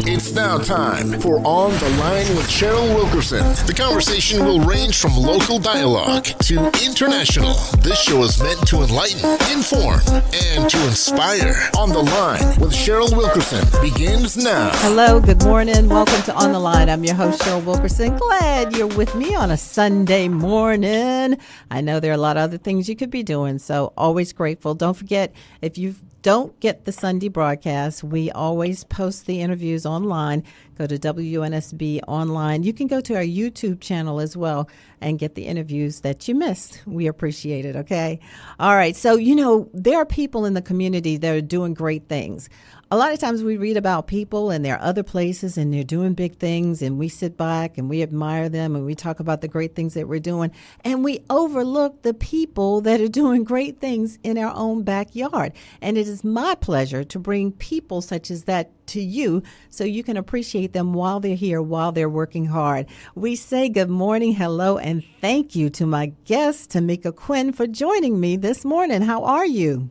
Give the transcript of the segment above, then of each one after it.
It's now time for On the Line with Cheryl Wilkerson. The conversation will range from local dialogue to international. This show is meant to enlighten, inform, and to inspire. On the Line with Cheryl Wilkerson begins now. Hello, good morning. Welcome to On the Line. I'm your host, Cheryl Wilkerson. Glad you're with me on a Sunday morning. I know there are a lot of other things you could be doing, so always grateful. Don't forget, if you don't get the Sunday broadcast, we always post the interviews online. Go to WNSB online. You can go to our YouTube channel as well and get the interviews that you missed. We appreciate it, okay? All right, so, there are people in the community that are doing great things. A lot of times we read about people and they're other places and they're doing big things, and we sit back and we admire them and we talk about the great things that we're doing, and we overlook the people that are doing great things in our own backyard. And it is my pleasure to bring people such as that to you so you can appreciate them while they're here, while they're working hard. We say good morning, hello, and thank you to my guest, Tamika Quinn, for joining me this morning. How are you?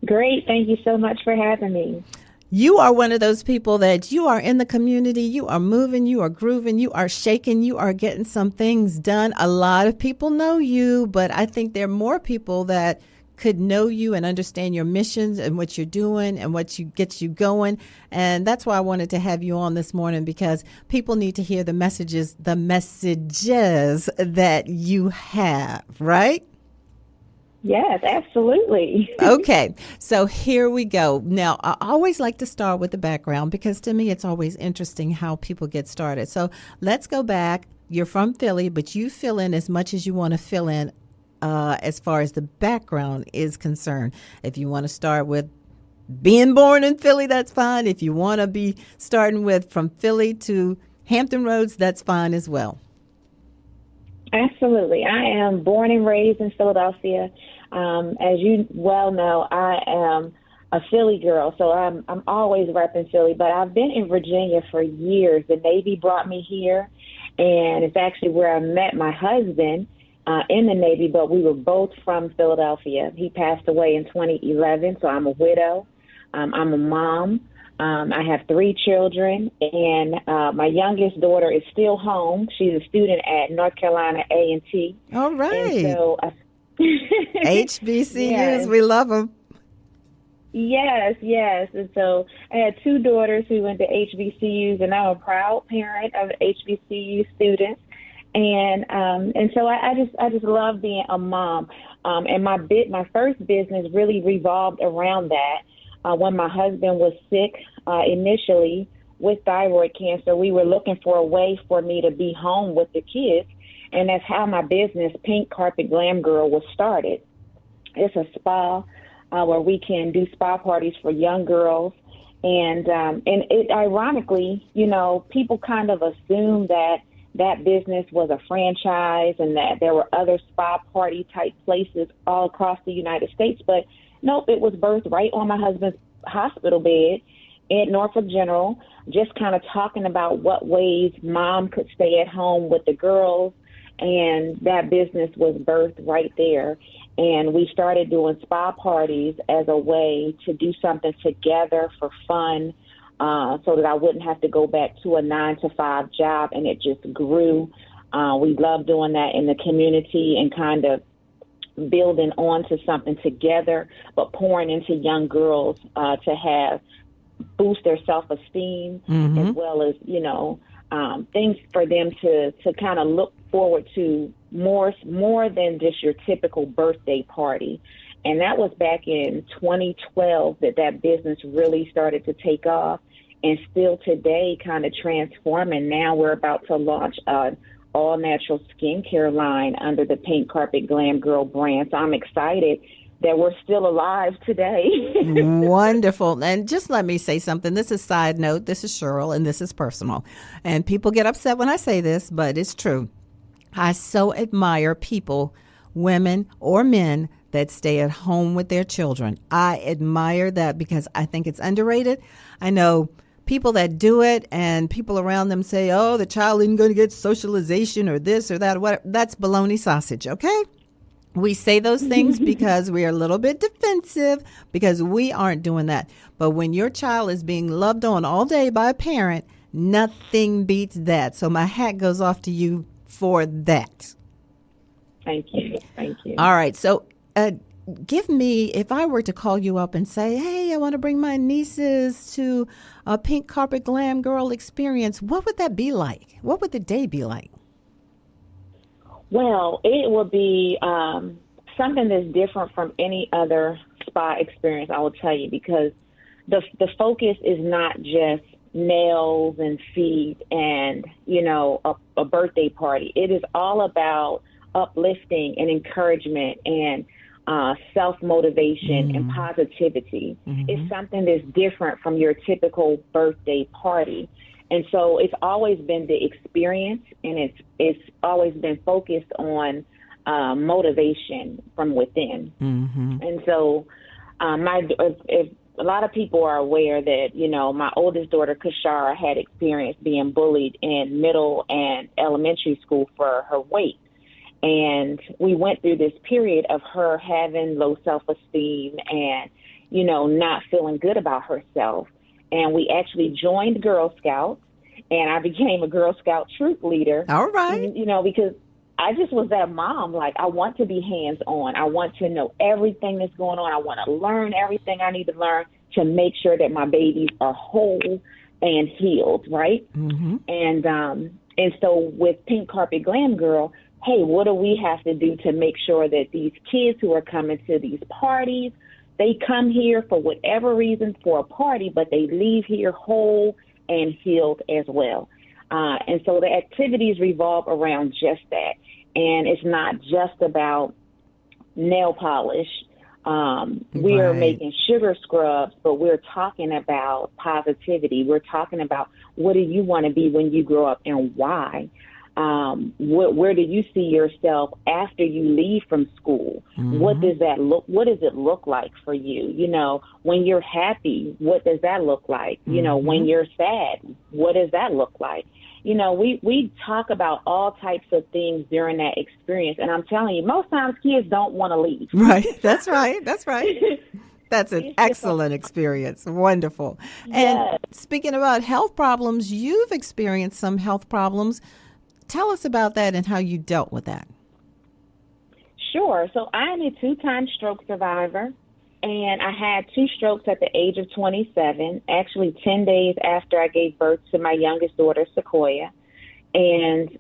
Great. Thank you so much for having me. You are one of those people that you are in the community, you are moving, you are grooving, you are shaking, you are getting some things done. A lot of people know you, but I think there are more people that could know you and understand your missions and what you're doing and what gets you going. And that's why I wanted to have you on this morning, because people need to hear the messages that you have, right? Yes, absolutely. Okay, so here we go. Now, I always like to start with the background because to me it's always interesting how people get started. So let's go back. You're from Philly, but you fill in as much as you want to fill in as far as the background is concerned. If you want to start with being born in Philly, that's fine. If you want to be starting with from Philly to Hampton Roads, that's fine as well. Absolutely. I am born and raised in Philadelphia. As you well know, I am a Philly girl, so I'm always repping Philly, but I've been in Virginia for years. The Navy brought me here, and it's actually where I met my husband in the Navy, but we were both from Philadelphia. He passed away in 2011, so I'm a widow. I'm a mom. I have 3 children, and my youngest daughter is still home. She's a student at North Carolina A&T. All right. And so, HBCUs, yes. We love them. Yes. And so I had 2 daughters who went to HBCUs, and I'm a proud parent of HBCU students. And so I just love being a mom. And my first business really revolved around that. When my husband was sick initially with thyroid cancer, we were looking for a way for me to be home with the kids. And that's how my business, Pink Carpet Glam Girl, was started. It's a spa where we can do spa parties for young girls. And it ironically, people kind of assume that business was a franchise and that there were other spa party type places all across the United States. But nope, it was birthed right on my husband's hospital bed at Norfolk General, just kind of talking about what ways mom could stay at home with the girls. And that business was birthed right there. And we started doing spa parties as a way to do something together for fun, so that I wouldn't have to go back to a 9-to-5 job. And it just grew. We love doing that in the community and kind of building onto something together, but pouring into young girls to boost their self-esteem, as well as, things for them to kind of look forward to more than just your typical birthday party. And that was back in 2012 that business really started to take off, and still today kind of transforming. Now we're about to launch all-natural skincare line under the Pink Carpet Glam Girl brand. So I'm excited that we're still alive today. Wonderful. And just let me say something. This is side note. This is Cheryl, and this is personal. And people get upset when I say this, but it's true. I so admire people, women or men, that stay at home with their children. I admire that because I think it's underrated. I know people that do it and people around them say, oh, the child isn't going to get socialization or this or that or whatever. That's baloney sausage, okay? We say those things because we are a little bit defensive because we aren't doing that. But when your child is being loved on all day by a parent, nothing beats that. So my hat goes off to you for that. Thank you. Thank you. All right. So give me, if I were to call you up and say, hey, I want to bring my nieces to a pink carpet glam girl experience, what would that be like? What would the day be like? Well, it will be something that's different from any other spa experience, I will tell you, because the focus is not just nails and feet and, a birthday party. It is all about uplifting and encouragement and self-motivation and positivity. It's something that's different from your typical birthday party. And so it's always been the experience, and it's always been focused on motivation from within. And so if a lot of people are aware that, my oldest daughter, Kashara, had experienced being bullied in middle and elementary school for her weight. And we went through this period of her having low self-esteem and, not feeling good about herself. And we actually joined Girl Scouts, and I became a Girl Scout troop leader. All right. Because I just was that mom. Like, I want to be hands-on. I want to know everything that's going on. I want to learn everything I need to learn to make sure that my babies are whole and healed, right? And so with Pink Carpet Glam Girl, hey, what do we have to do to make sure that these kids who are coming to these parties, they come here for whatever reason for a party, but they leave here whole and healed as well. And so the activities revolve around just that. And it's not just about nail polish. We're making sugar scrubs, but we're talking about positivity. We're talking about what do you want to be when you grow up and why? Where do you see yourself after you leave from school? What does it look like for you? When you're happy, what does that look like? When you're sad, what does that look like? We talk about all types of things during that experience. And I'm telling you, most times kids don't want to leave. Right. That's right. That's an excellent experience. Wonderful. And speaking about health problems, you've experienced some health problems. Tell us about that and how you dealt with that. Sure. So I'm a 2-time stroke survivor, and I had 2 strokes at the age of 27, actually 10 days after I gave birth to my youngest daughter, Sequoia. And,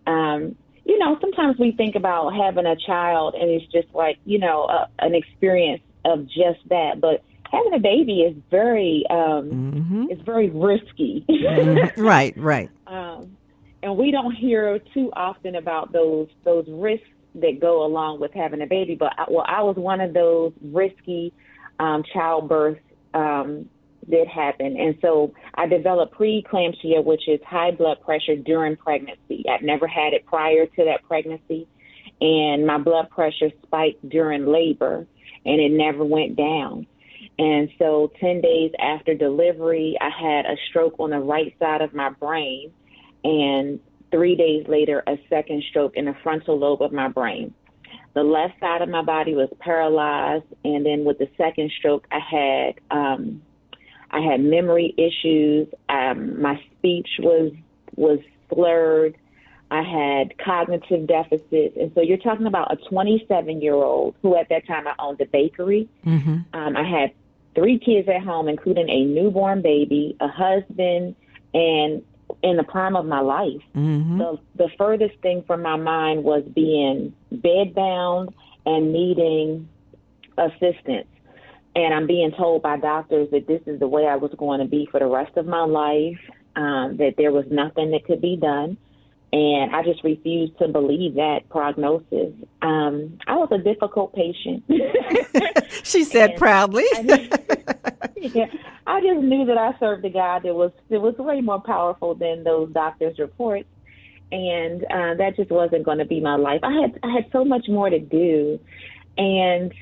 sometimes we think about having a child and it's just like, an experience of just that. But having a baby is very, it's very risky. Right. And we don't hear too often about those risks that go along with having a baby. But I was one of those risky childbirths that happened. And so I developed preeclampsia, which is high blood pressure during pregnancy. I'd never had it prior to that pregnancy. And my blood pressure spiked during labor, and it never went down. And so 10 days after delivery, I had a stroke on the right side of my brain. And 3 days later, a second stroke in the frontal lobe of my brain. The left side of my body was paralyzed, and then with the second stroke, I had memory issues. My speech was slurred. I had cognitive deficits, and so you're talking about a 27-year-old who, at that time, I owned a bakery. I had 3 kids at home, including a newborn baby, a husband, and in the prime of my life. The furthest thing from my mind was being bedbound and needing assistance. And I'm being told by doctors that this is the way I was going to be for the rest of my life, that there was nothing that could be done. And I just refused to believe that prognosis. I was a difficult patient. She said proudly. I just knew that I served a God that was way more powerful than those doctors' reports, and that just wasn't going to be my life. I had so much more to do, and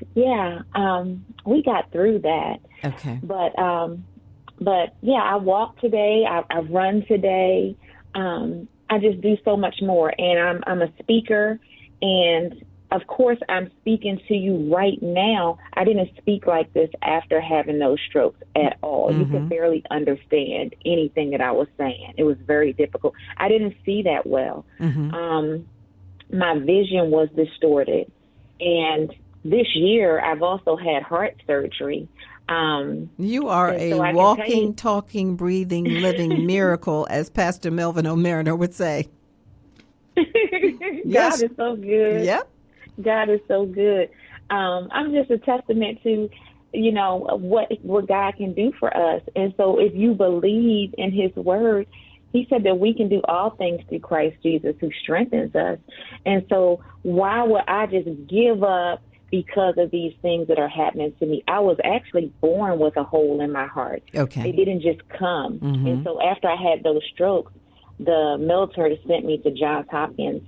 we got through that. Okay. But I walk today. I run today. I just do so much more, and I'm a speaker, and of course, I'm speaking to you right now. I didn't speak like this after having those strokes at all. You could barely understand anything that I was saying. It was very difficult. I didn't see that well. My vision was distorted. And this year, I've also had heart surgery. You are a walking, talking, breathing, living miracle, as Pastor Melvin O'Mariner would say. God is so good. Yep. God is so good. I'm just a testament to, what God can do for us. And so if you believe in his word, he said that we can do all things through Christ Jesus who strengthens us. And so why would I just give up because of these things that are happening to me? I was actually born with a hole in my heart. Okay. It didn't just come. And so after I had those strokes, the military sent me to Johns Hopkins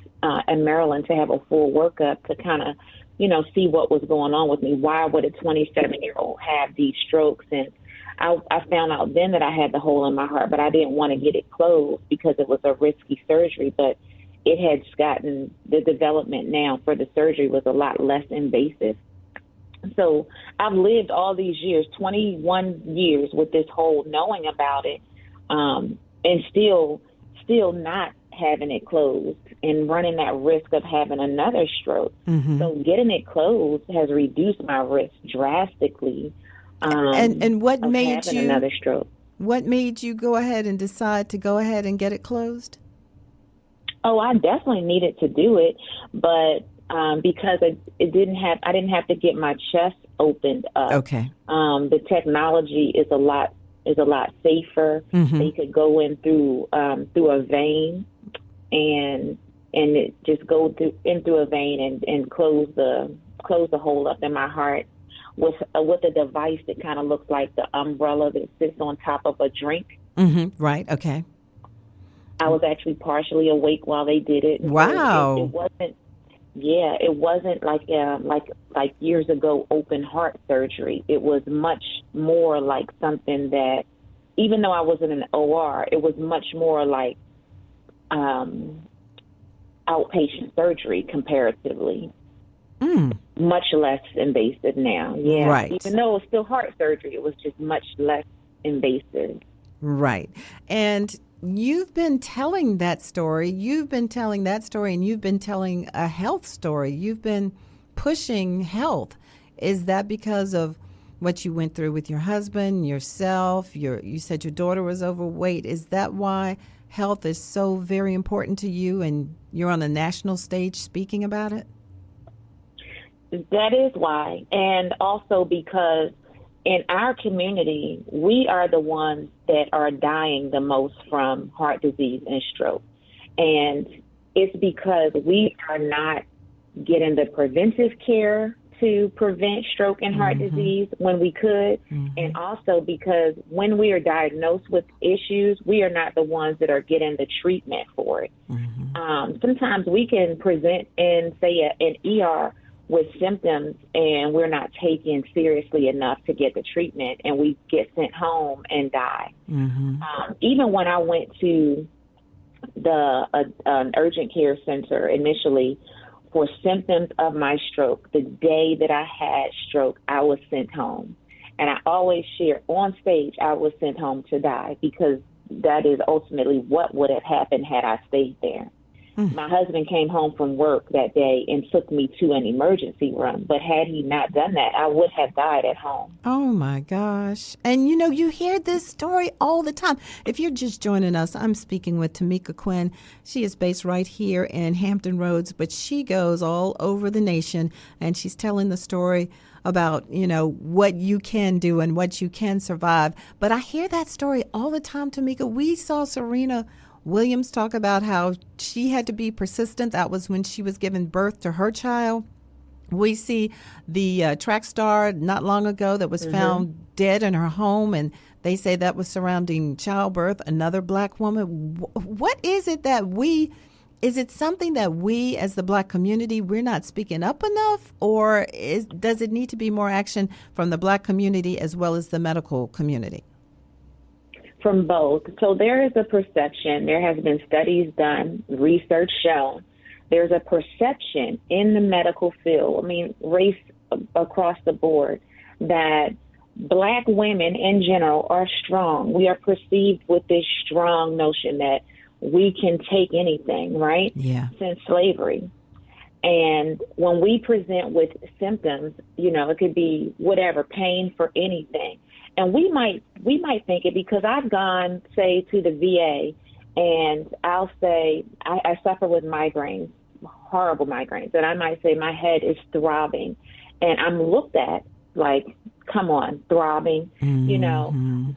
in Maryland to have a full workup to kind of, see what was going on with me. Why would a 27-year-old have these strokes? And I found out then that I had the hole in my heart, but I didn't want to get it closed because it was a risky surgery. But it had gotten, the development now for the surgery was a lot less invasive. So I've lived all these years, 21 years with this hole, knowing about it, and still not having it closed and running that risk of having another stroke. So getting it closed has reduced my risk drastically. And what made you another stroke? What made you go ahead and decide to go ahead and get it closed? Oh, I definitely needed to do it, but because I didn't have to get my chest opened up. Okay. The technology is a lot safer. They could go in through a vein and it just go through a vein and close the hole up in my heart with a device that kind of looks like the umbrella that sits on top of a drink. Right. Okay. I was actually partially awake while they did it. Wow. It wasn't like years ago open heart surgery. It was much more like something that, even though I was in an OR, it was much more like outpatient surgery comparatively. Much less invasive now. Yeah. Right. Even though it was still heart surgery, it was just much less invasive. Right. And you've been telling that story. And you've been telling a health story. You've been pushing health. Is that because of what you went through with your husband, yourself? You said your daughter was overweight. Is that why health is so very important to you and you're on the national stage speaking about it? That is why. And also because in our community, we are the ones that are dying the most from heart disease and stroke. And it's because we are not getting the preventive care to prevent stroke and heart disease when we could. And also because when we are diagnosed with issues, we are not the ones that are getting the treatment for it. Sometimes we can present in, say, an ER with symptoms and we're not taken seriously enough to get the treatment and we get sent home and die. Even when I went to an urgent care center initially for symptoms of my stroke, the day that I had stroke, I was sent home. And I always share on stage, I was sent home to die because that is ultimately what would have happened had I stayed there. My husband came home from work that day and took me to an emergency room. But had he not done that, I would have died at home. Oh, my gosh. And, you hear this story all the time. If you're just joining us, I'm speaking with Tamika Quinn. She is based right here in Hampton Roads, but she goes all over the nation, and she's telling the story about, what you can do and what you can survive. But I hear that story all the time, Tamika. We saw Serena Williams talk about how she had to be persistent. That was when she was giving birth to her child. We see the track star not long ago that was found dead in her home, and they say that was surrounding childbirth, another black woman. What is it that is it something that we as the black community, we're not speaking up enough, or does it need to be more action from the black community as well as the medical community? From both. So there is a perception, there has been studies done, research shown there's a perception in the medical field, I mean, race across the board, that Black women in general are strong. We are perceived with this strong notion that we can take anything, right? Yeah. Since slavery. And when we present with symptoms, it could be whatever, pain for anything. And we might think it, because I've gone, say, to the VA, and I'll say I suffer with migraines, horrible migraines, and I might say my head is throbbing, and I'm looked at like, come on, throbbing,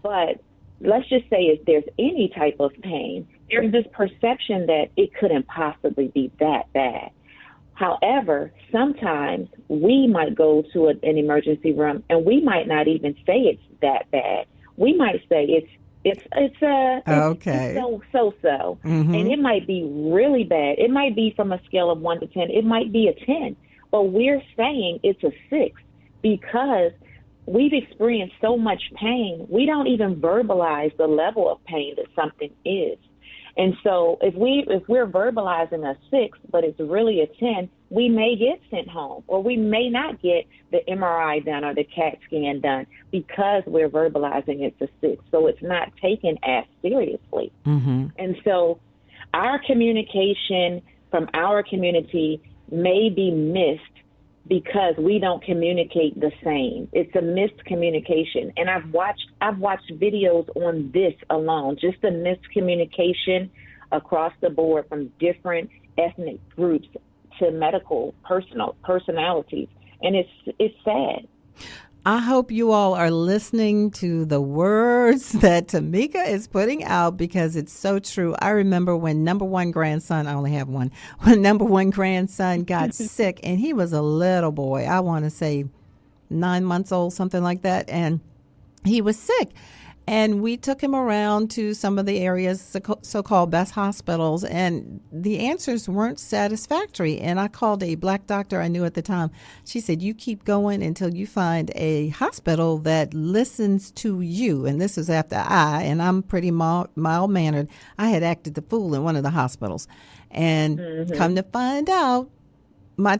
but let's just say if there's any type of pain, there's this perception that it couldn't possibly be that bad. However, sometimes we might go to an emergency room and we might not even say it's that bad. We might say it's so, and it might be really bad. It might be from a scale of 1 to 10. It might be a 10, but we're saying it's a 6 because we've experienced so much pain. We don't even verbalize the level of pain that something is. And so if we're verbalizing a 6, but it's really a 10, we may get sent home, or we may not get the MRI done or the CAT scan done because we're verbalizing it's a 6. So it's not taken as seriously. Mm-hmm. And so our communication from our community may be missed because we don't communicate the same. It's a miscommunication. And I've watched videos on this alone, just the miscommunication across the board from different ethnic groups to medical personalities. And it's sad. I hope you all are listening to the words that Tamika is putting out, because it's so true. I remember when number one grandson, I only have one, when number one grandson got sick, and he was a little boy, I want to say 9 months old, something like that, and he was sick. And we took him around to some of the area's so-called best hospitals, and the answers weren't satisfactory. And I called a Black doctor I knew at the time. She said, you keep going until you find a hospital that listens to you. And this was after I'm pretty mild-mannered, I had acted the fool in one of the hospitals. And come to find out, my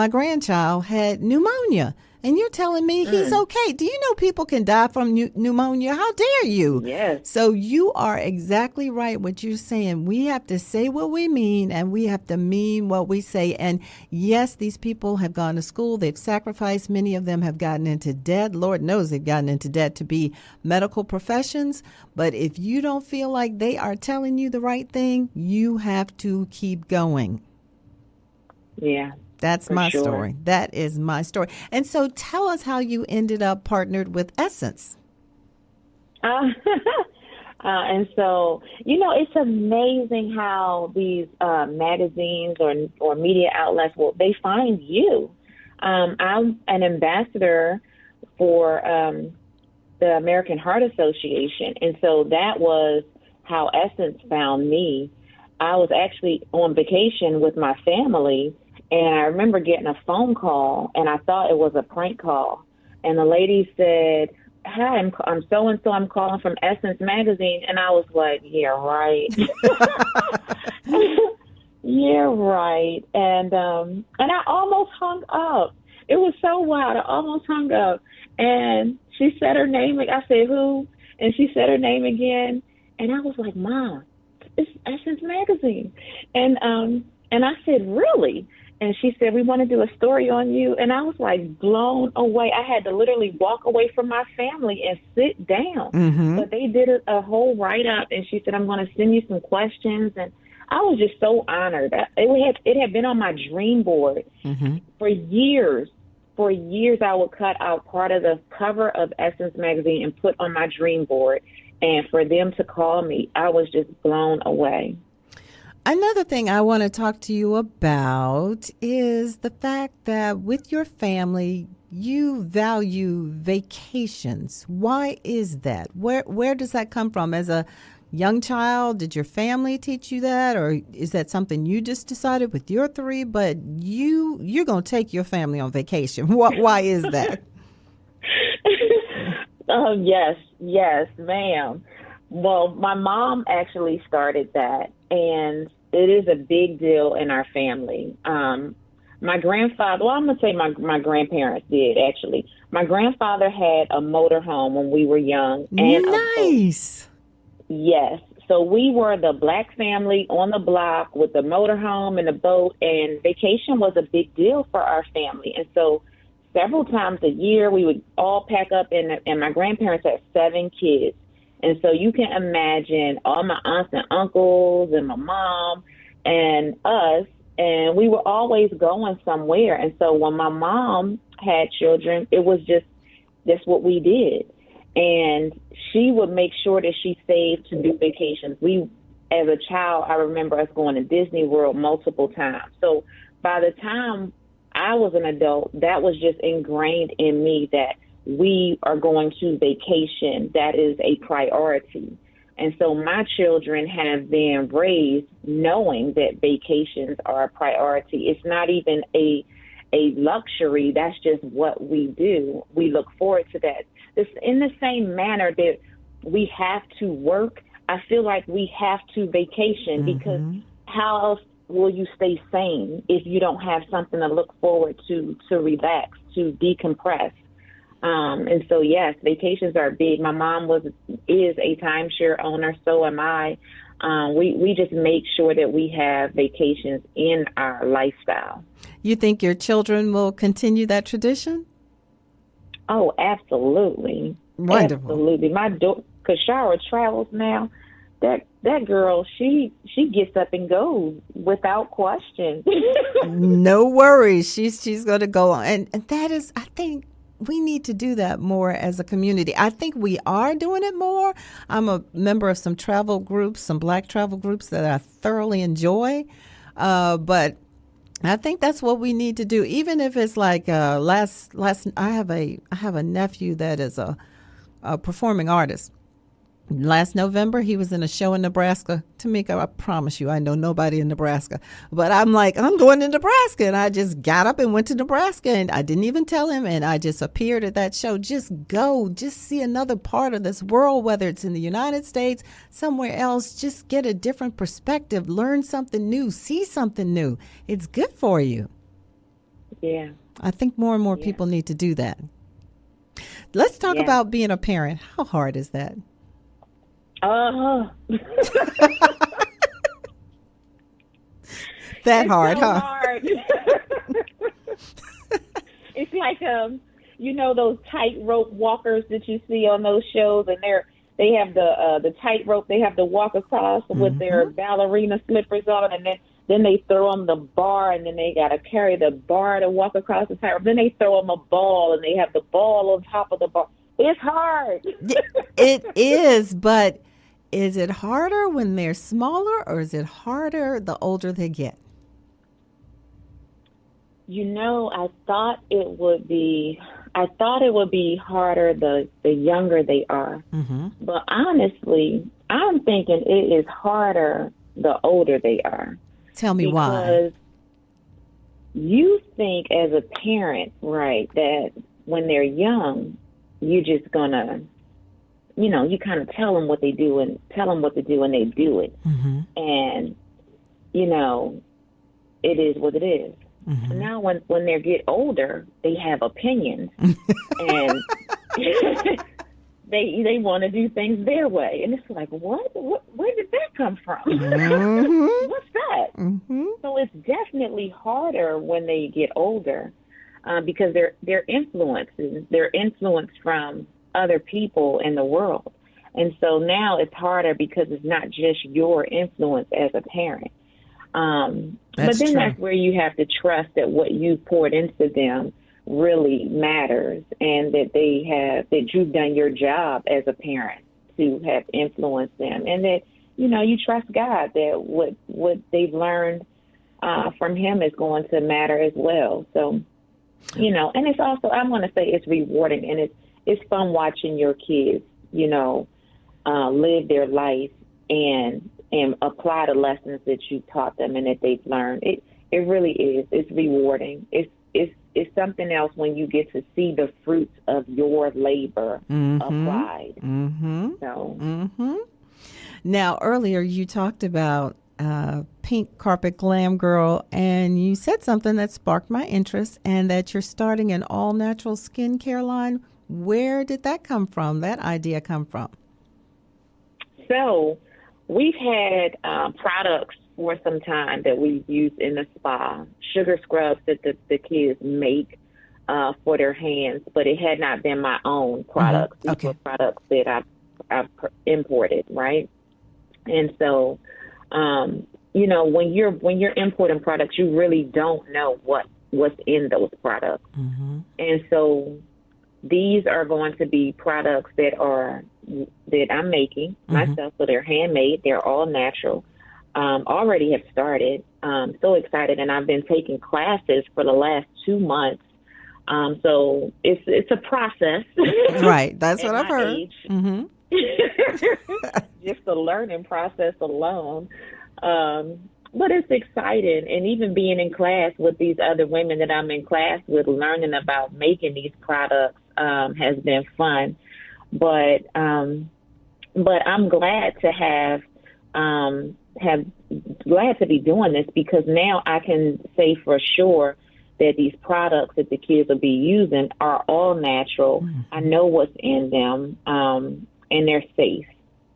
grandchild had pneumonia. And you're telling me he's okay. Do you know people can die from pneumonia? How dare you? Yes. So you are exactly right what you're saying. We have to say what we mean, and we have to mean what we say. And yes, these people have gone to school. They've sacrificed. Many of them have gotten into debt. Lord knows they've gotten into debt to be medical professions. But if you don't feel like they are telling you the right thing, you have to keep going. Yeah. That's my story. That is my story. And so tell us how you ended up partnered with Essence. And so, it's amazing how these magazines or media outlets, they find you. I'm an ambassador for the American Heart Association. And so that was how Essence found me. I was actually on vacation with my family, and I remember getting a phone call, and I thought it was a prank call. And the lady said, hi, I'm so-and-so. I'm calling from Essence Magazine. And I was like, yeah, right. Yeah, right. And I almost hung up. It was so wild. I almost hung up. And she said her name. I said, who? And she said her name again. And I was like, Mom, it's Essence Magazine. And I said, really? And she said, we want to do a story on you. And I was like blown away. I had to literally walk away from my family and sit down. Mm-hmm. But they did a whole write-up, and she said, I'm going to send you some questions. And I was just so honored. It had been on my dream board for years. For years, I would cut out part of the cover of Essence Magazine and put on my dream board. And for them to call me, I was just blown away. Another thing I want to talk to you about is the fact that with your family, you value vacations. Why is that? Where does that come from? As a young child, did your family teach you that? Or is that something you just decided with your 3, but you're going to take your family on vacation? Why is that? Oh, yes, ma'am. Well, my mom actually started that, and it is a big deal in our family. My grandfather, well, I'm going to say my grandparents did, actually. My grandfather had a motorhome when we were young and a boat. Nice. Yes. So we were the black family on the block with the motorhome and the boat, and vacation was a big deal for our family. And so several times a year we would all pack up, and my grandparents had 7 kids. And so you can imagine all my aunts and uncles and my mom and us, and we were always going somewhere. And so when my mom had children, it was just that's what we did. And she would make sure that she saved to do vacations. We, as a child, I remember us going to Disney World multiple times. So by the time I was an adult, that was just ingrained in me that we are going to vacation. That is a priority. And so my children have been raised knowing that vacations are a priority. It's not even a luxury. That's just what we do. We look forward to that. This, in the same manner that we have to work, I feel like we have to vacation, because how else will you stay sane if you don't have something to look forward to relax, to decompress? And so, yes, vacations are big. My mom is a timeshare owner, so am I. We just make sure that we have vacations in our lifestyle. You think your children will continue that tradition? Oh, absolutely. Wonderful. Absolutely. My daughter, Kashara, travels now. That girl, she gets up and goes without question. No worries. She's going to go on. And that is, I think, we need to do that more as a community. I think we are doing it more. I'm a member of some travel groups, some Black travel groups that I thoroughly enjoy. But I think that's what we need to do. Even if it's like I have a nephew that is a performing artist. Last November, he was in a show in Nebraska. Tamika, I promise you, I know nobody in Nebraska. But I'm like, I'm going to Nebraska. And I just got up and went to Nebraska. And I didn't even tell him. And I just appeared at that show. Just go. Just see another part of this world, whether it's in the United States, somewhere else. Just get a different perspective. Learn something new. See something new. It's good for you. Yeah. I think more and more people need to do that. Let's talk about being a parent. How hard is that? That hard, so huh? Hard. It's like those tightrope walkers that you see on those shows, and they have the tightrope. They have to walk across with their ballerina slippers on, and then they throw them the bar, and then they got to carry the bar to walk across the tightrope. Then they throw them a ball, and they have the ball on top of the bar. It's hard. It is, but is it harder when they're smaller, or is it harder the older they get? I thought it would be harder the younger they are. But honestly, I'm thinking it is harder the older they are. Tell me why. Because you think as a parent, right, that when they're young, you're just gonna, you kind of tell them what to do and they do it. And, it is what it is. Now when they get older, they have opinions and they want to do things their way. And it's like, what? Where did that come from? What's that? So it's definitely harder when they get older because they're influenced from other people in the world. And so now it's harder because it's not just your influence as a parent. But then that's where you have to trust that what you poured into them really matters, and that you've done your job as a parent to have influenced them, and that, you trust God that what they've learned from Him is going to matter as well. So, and it's also, I'm going to say it's rewarding, and it's fun watching your kids, live their life and apply the lessons that you taught them and that they've learned. It really is. It's rewarding. It's something else when you get to see the fruits of your labor applied. So. Now, earlier you talked about Pink Carpet Glam Girl, and you said something that sparked my interest, and that you're starting an all-natural skincare line. Where did that come from, that idea come from? So we've had products for some time that we've used in the spa, sugar scrubs that the kids make for their hands, but it had not been my own products. Mm-hmm. Okay. These were products that I've imported, right? And so, you know, when you're importing products, you really don't know what's in those products. Mm-hmm. And so these are going to be products that I'm making myself. So they're handmade. They're all natural. Already have started. So excited. And I've been taking classes for the last 2 months. So it's a process. Right. That's what I've heard. Mm-hmm. Just the learning process alone. But it's exciting. And even being in class with these other women that I'm in class with, learning about making these products has been fun. But I'm glad to glad to be doing this, because now I can say for sure that these products that the kids will be using are all natural. Mm-hmm. I know what's in them, and they're safe.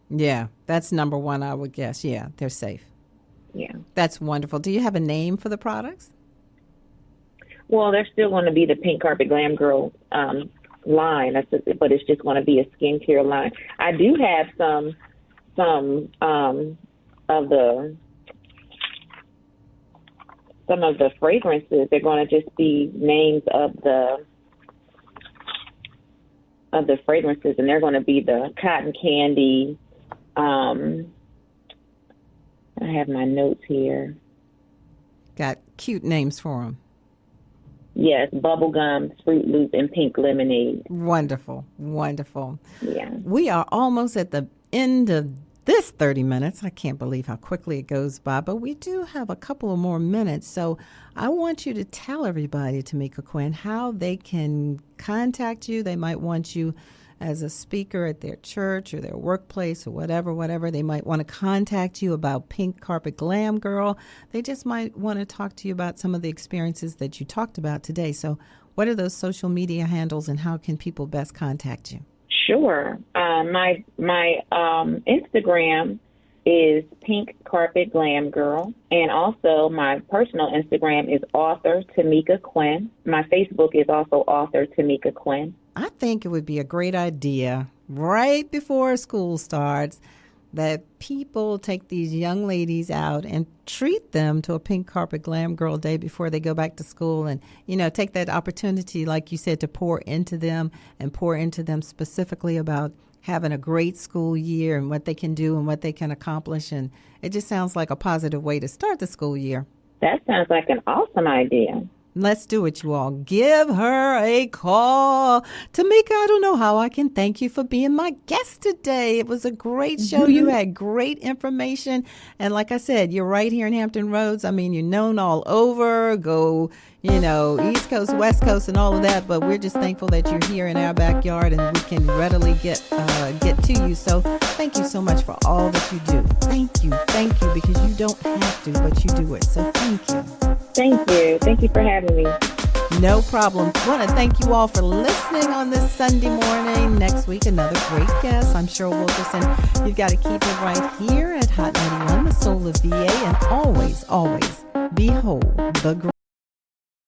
Yeah, that's number one, I would guess. Yeah, they're safe. Yeah. That's wonderful. Do you have a name for the products? Well, they're still going to be the Pink Carpet Glam Girl line, but it's just going to be a skincare line. I do have some of the fragrances. They're going to just be names of the fragrances, and they're going to be the cotton candy. I have my notes here. Got cute names for them. Yes, bubblegum, Fruit Loop, and pink lemonade. Wonderful, wonderful. Yeah. We are almost at the end of this 30 minutes. I can't believe how quickly it goes by, but we do have a couple of more minutes. So I want you to tell everybody, Tamika Quinn, how they can contact you. They might want you as a speaker at their church or their workplace or whatever. They might want to contact you about Pink Carpet Glam Girl. They just might want to talk to you about some of the experiences that you talked about today. So what are those social media handles, and how can people best contact you? Sure. My Instagram is Pink Carpet Glam Girl, and also my personal Instagram is author Tamika Quinn. My Facebook is also author Tamika Quinn. I think it would be a great idea right before school starts that people take these young ladies out and treat them to a Pink Carpet Glam Girl Day before they go back to school, and, you know, take that opportunity, like you said, to pour into them specifically about having a great school year and what they can do and what they can accomplish. And it just sounds like a positive way to start the school year. That sounds like an awesome idea. Let's do it, you all. Give her a call. Tamika, I don't know how I can thank you for being my guest today. It was a great show. You had great information. And like I said, you're right here in Hampton Roads. I mean, you're known all over. Go, you know, East Coast, West Coast, and all of that. But we're just thankful that you're here in our backyard and we can readily get to you. So thank you so much for all that you do. Thank you, because you don't have to, but you do it. So thank you. Thank you. Thank you for having me. No problem. I want to thank you all for listening on this Sunday morning. Next week, another great guest. I'm Cheryl Wilkerson. You've got to keep it right here at Hot 91, the soul of VA, and always, always behold the great.